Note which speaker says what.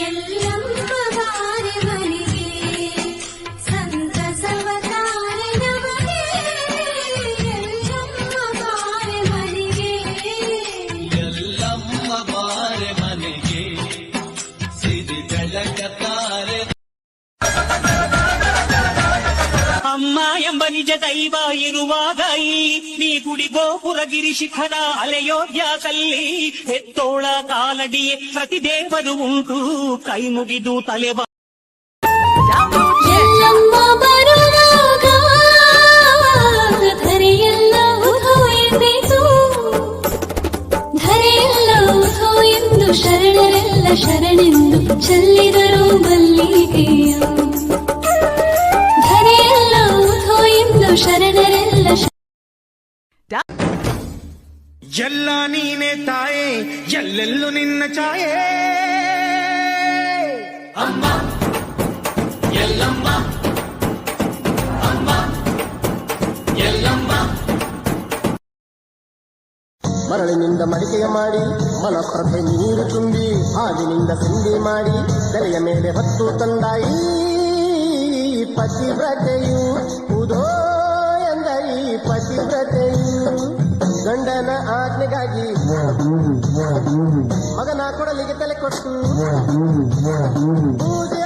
Speaker 1: ಎಲ್ಲಮ್ಮ ಬಾರೆ ಮನೆಗೆ ಸಂತಸವ ತಾರೆ ನಮಗೆ ಎಲ್ಲಮ್ಮ ಬಾರೆ ಮನೆಗೆ
Speaker 2: ಎಲ್ಲಮ್ಮ ಬಾರೆ ಮನೆಗೆ ಸಿರಿ ಬೆಳಕ ತಾರೆ
Speaker 3: ಅಮ್ಮ ಎಂಬ ನಿಜ ದೈವ ಇರುವಾಗ ನೀ ಗುಡಿ ಗೋಪುರಗಿರಿ ಶಿಖರ ಅಲೆಯೋಧ್ಯಾಸಲ್ಲಿ ಹೆತ್ತೋಳ ಕಾಲಡಿಯೇ ಪ್ರತಿ ದೇವರು ಉಂಟು ಕೈ ಮುಗಿದು ತಲೆ
Speaker 1: ಎಲ್ಲಮ್ಮ ಬರುವಾಗ ಧರೆಯೆಲ್ಲ ಉಧೋ ಎಂದಿತು ಧರೆಯೆಲ್ಲ ಉಧೋ ಎಂದು ಶರಣರೆಲ್ಲ ಶರಣೆಂದು ಚೆಲ್ಲಿದರು ಮಲ್ಲಿಗೆಯ ಧರೆಯೆಲ್ಲ ಉಧೋ ಎಂದು ಶರಣರೆಲ್ಲ
Speaker 4: ಎಲ್ಲ ನೀನೆ ತಾಯೇ ಎಲ್ಲೆಲ್ಲೂ ನಿನ್ನ ಛಾಯೆ
Speaker 2: ಅಮ್ಮ ಎಲ್ಲಮ್ಮ ಅಮ್ಮ ಎಲ್ಲಮ್ಮ
Speaker 5: ಮರಳಿನಿಂದ ಮಡಿಕೆಯ ಮಾಡಿ ಮನಪ್ರಭೆ ನೀರು ತುಂಬಿ ಹಾಲಿನಿಂದ ಸಿಂಡಿ ಮಾಡಿ ತಲೆಯ ಮೇಲೆ ಹೊತ್ತು ತಂದಾಯಿ ಪತಿವ್ರತೆಯು ಉದೋ ಎಂದ ಈ ಪತಿವ್ರತೆಯು ಗಂಡನ ಆಜ್ಞೆಗಾಗಿ ಮಗನ ಕೊಡಲಿಗೆ ತಲೆ ಕೊಟ್ಟು ಪೂಜೆ